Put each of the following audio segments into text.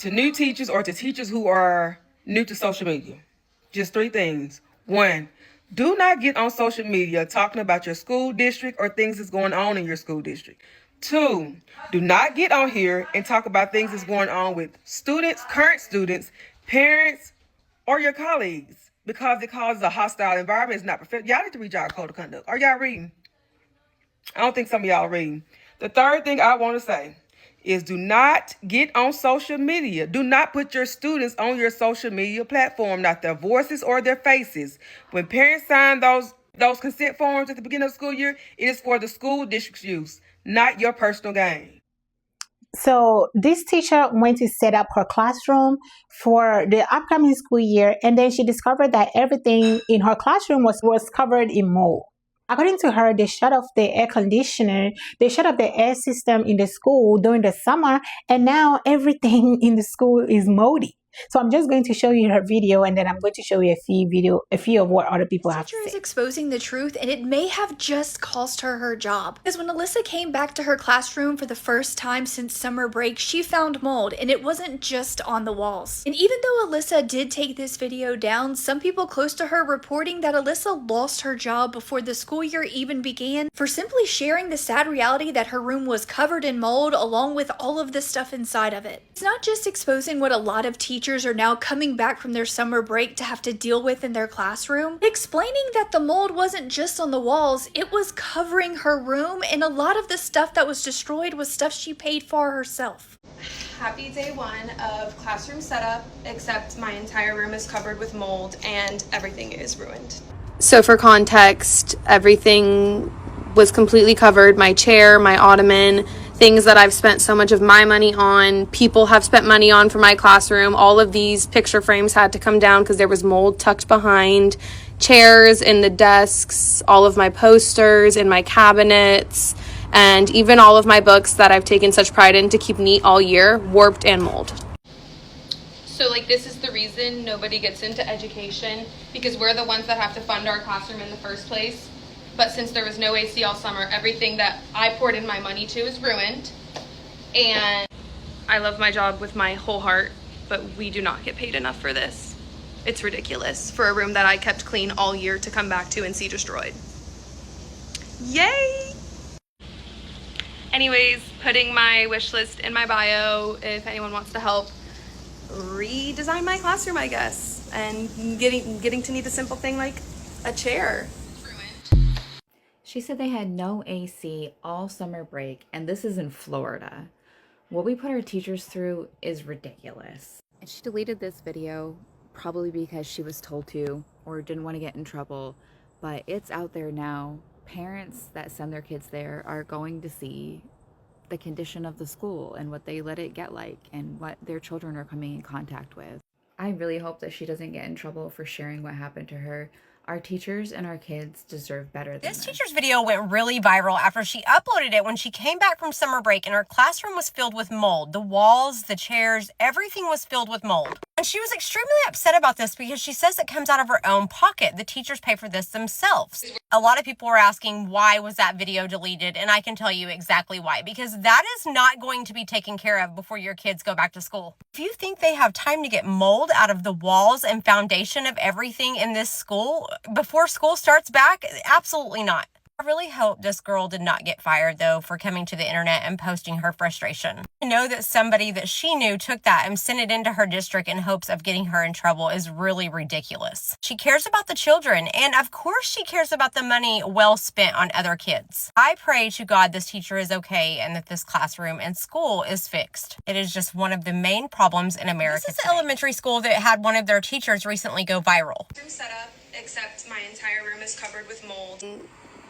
to new teachers or to teachers who are new to social media. Just 3 things. 1, do not get on social media talking about your school district or things that's going on in your school district. 2, do not get on here and talk about things that's going on with students, current students, parents, or your colleagues, because it causes a hostile environment. It's not professional. Y'all need to read y'all code of conduct. Are y'all reading? I don't think some of y'all are reading. The 3rd thing I want to say is do not get on social media. Do not put your students on your social media platform, not their voices or their faces. When parents sign those consent forms at the beginning of the school year, it is for the school district's use, not your personal gain. So this teacher went to set up her classroom for the upcoming school year, and then she discovered that everything in her classroom was covered in mold. According to her, they shut off the air conditioner, they shut off the air system in the school during the summer, and now everything in the school is moldy. So I'm just going to show you her video, and then I'm going to show you a few of what other people have to say. The teacher is exposing the truth, and it may have just cost her her job. Because when Alyssa came back to her classroom for the first time since summer break, she found mold, and it wasn't just on the walls. And even though Alyssa did take this video down, some people close to her reporting that Alyssa lost her job before the school year even began for simply sharing the sad reality that her room was covered in mold along with all of the stuff inside of it. It's not just exposing what a lot of teachers are now coming back from their summer break to have to deal with in their classroom, explaining that the mold wasn't just on the walls, it was covering her room, and a lot of the stuff that was destroyed was stuff she paid for herself. Happy day 1 of classroom setup, except my entire room is covered with mold and everything is ruined. So for context, everything was completely covered. My chair, my ottoman, things that I've spent so much of my money on, people have spent money on for my classroom. All of these picture frames had to come down because there was mold tucked behind chairs in the desks, all of my posters in my cabinets, and even all of my books that I've taken such pride in to keep neat all year, warped and mold. So this is the reason nobody gets into education, because we're the ones that have to fund our classroom in the first place. But since there was no AC all summer, everything that I poured in my money to is ruined. And I love my job with my whole heart, but we do not get paid enough for this. It's ridiculous for a room that I kept clean all year to come back to and see destroyed. Yay! Anyways, putting my wish list in my bio if anyone wants to help redesign my classroom, I guess, and getting to need a simple thing like a chair. She said they had no AC all summer break, and this is in Florida. What we put our teachers through is ridiculous. And she deleted this video probably because she was told to or didn't want to get in trouble, but it's out there now. Parents that send their kids there are going to see the condition of the school and what they let it get like and what their children are coming in contact with. I really hope that she doesn't get in trouble for sharing what happened to her. Our teachers and our kids deserve better than this. This teacher's video went really viral after she uploaded it when she came back from summer break and her classroom was filled with mold. The walls, the chairs, everything was filled with mold. And she was extremely upset about this because she says it comes out of her own pocket. The teachers pay for this themselves. A lot of people were asking why was that video deleted, and I can tell you exactly why. Because that is not going to be taken care of before your kids go back to school. If you think they have time to get mold out of the walls and foundation of everything in this school before school starts back, absolutely not. I really hope this girl did not get fired, though, for coming to the internet and posting her frustration. To know that somebody that she knew took that and sent it into her district in hopes of getting her in trouble is really ridiculous. She cares about the children, and of course she cares about the money well spent on other kids. I pray to God this teacher is okay and that this classroom and school is fixed. It is just one of the main problems in America. This is the elementary school that had one of their teachers recently go viral. Setup, except my entire room is covered with mold.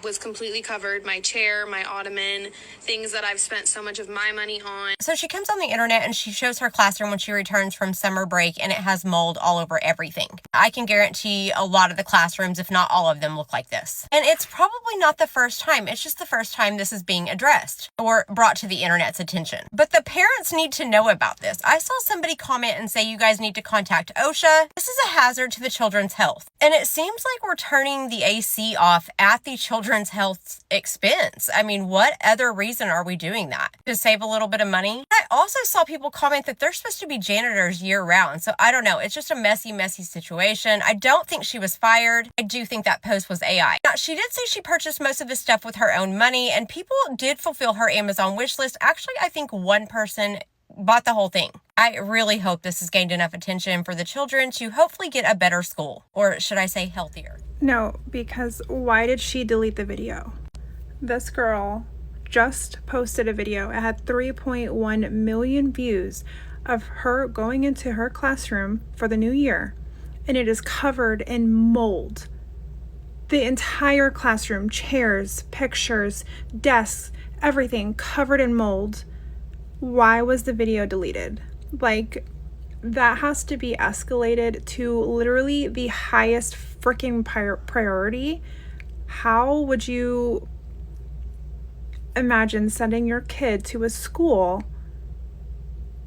Was completely covered. My chair, my ottoman, things that I've spent so much of my money on. So she comes on the internet and she shows her classroom when she returns from summer break, and it has mold all over everything. I can guarantee a lot of the classrooms, if not all of them, look like this. And it's probably not the first time. It's just the first time this is being addressed or brought to the internet's attention. But the parents need to know about this. I saw somebody comment and say you guys need to contact OSHA. This is a hazard to the children's health. And it seems like we're turning the AC off at the children's health expense. I mean, what other reason are we doing that? To save a little bit of money? I also saw people comment that they're supposed to be janitors year round. So I don't know. It's just a messy, messy situation. I don't think she was fired. I do think that post was AI. Now, she did say she purchased most of this stuff with her own money, and people did fulfill her Amazon wish list. Actually, I think one person bought the whole thing. I really hope this has gained enough attention for the children to hopefully get a better school, or should I say healthier? No, because why did she delete the video? This girl just posted a video. It had 3.1 million views of her going into her classroom for the new year, and it is covered in mold. The entire classroom, chairs, pictures, desks, everything covered in mold. Why was the video deleted? Like, that has to be escalated to literally the highest freaking priority. How would you imagine sending your kid to a school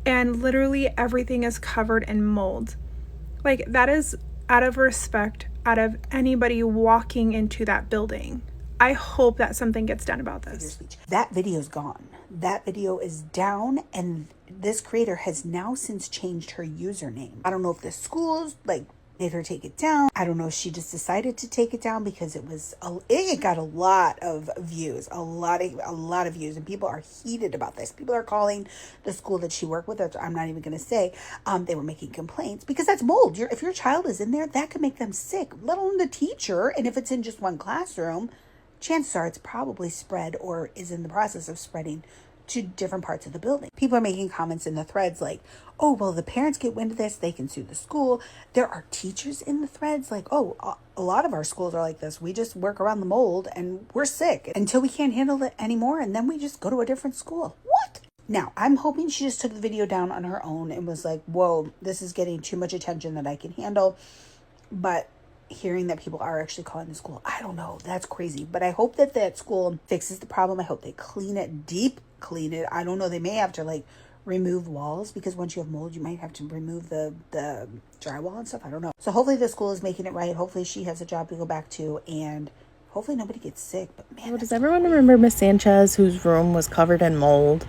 and literally everything is covered in mold? Like, that is out of respect out of anybody walking into that building. I hope that something gets done about this. That video's gone. That video is down, and this creator has now since changed her username. I don't know if the schools made her take it down. I don't know if she just decided to take it down because it got a lot of views, a lot of views, and people are heated about this. People are calling the school that she worked with, I'm not even going to say, they were making complaints because that's mold. If your child is in there, that could make them sick, let alone the teacher. And if it's in just one classroom, chances are it's probably spread or is in the process of spreading to different parts of the building. People are making comments in the threads like, oh, well, the parents get wind of this, they can sue the school. There are teachers in the threads like, oh, a lot of our schools are like this. We just work around the mold and we're sick until we can't handle it anymore, and then we just go to a different school. What? Now, I'm hoping she just took the video down on her own and was like, whoa, this is getting too much attention that I can handle. But hearing that people are actually calling the school, I don't know, that's crazy. But I hope that school fixes the problem. I hope they clean it. I don't know, they may have to remove walls, because once you have mold, you might have to remove the drywall and stuff. I don't know. So hopefully the school is making it right. Hopefully she has a job to go back to, and hopefully nobody gets sick. But man, well, does everyone remember Miss Sanchez, whose room was covered in mold?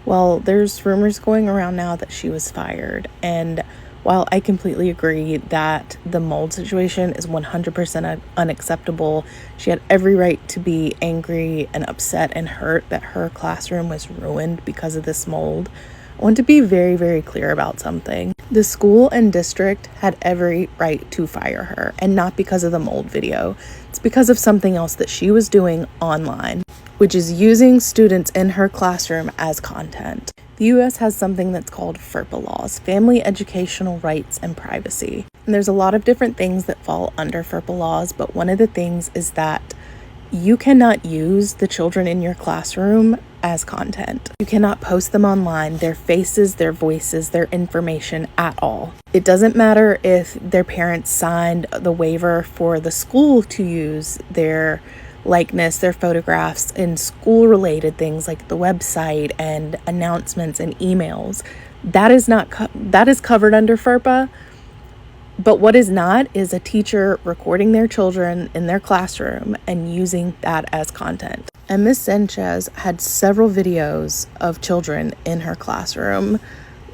Well, there's rumors going around now that she was fired, and while I completely agree that the mold situation is 100% unacceptable, she had every right to be angry and upset and hurt that her classroom was ruined because of this mold. I want to be very, very clear about something. The school and district had every right to fire her, and not because of the mold video. It's because of something else that she was doing online, which is using students in her classroom as content. The U.S. has something that's called FERPA laws, Family Educational Rights and Privacy. And there's a lot of different things that fall under FERPA laws, but one of the things is that you cannot use the children in your classroom as content. You cannot post them online, their faces, their voices, their information at all. It doesn't matter if their parents signed the waiver for the school to use their likeness, their photographs in school-related things like the website and announcements and emails. That is covered under FERPA. But what is not is a teacher recording their children in their classroom and using that as content. And Miss Sanchez had several videos of children in her classroom.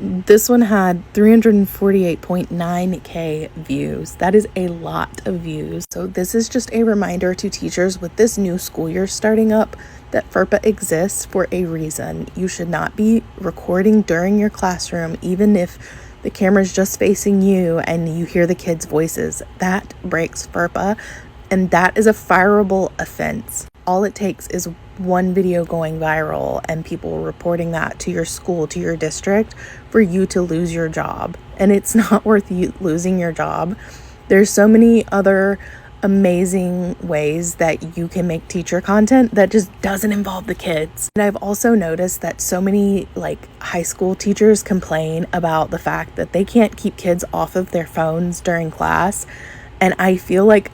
This one had 348.9K views. That is a lot of views. So this is just a reminder to teachers with this new school year starting up that FERPA exists for a reason. You should not be recording during your classroom, even if the camera's just facing you and you hear the kids' voices. That breaks FERPA, and that is a fireable offense. All it takes is one video going viral and people reporting that to your school, to your district, for you to lose your job. And it's not worth you losing your job. There's so many other amazing ways that you can make teacher content that just doesn't involve the kids. And I've also noticed that so many high school teachers complain about the fact that they can't keep kids off of their phones during class. And I feel like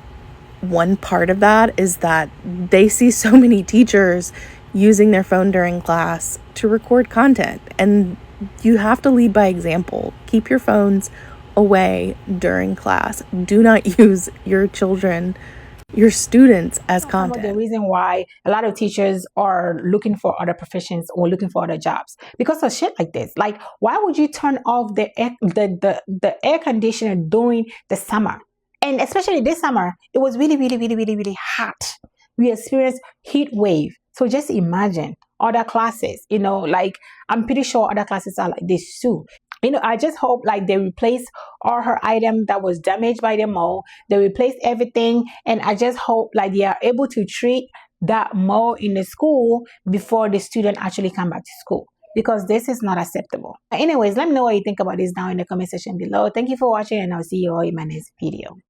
one part of that is that they see so many teachers using their phone during class to record content, and you have to lead by example. Keep your phones away during class. Do not use your children, your students, as Some of the content. reason why a lot of teachers are looking for other professions or looking for other jobs because of shit like this. Like, why would you turn off the air conditioner during the summer? And especially this summer, it was really hot. We experienced heat wave. So just imagine other classes, like I'm pretty sure other classes are like this too. I just hope like they replace all her item that was damaged by the mold. They replace everything, and I just hope like they are able to treat that mold in the school before the student actually come back to school, because this is not acceptable. Anyways, let me know what you think about this down in the comment section below. Thank you for watching, and I'll see you all in my next video.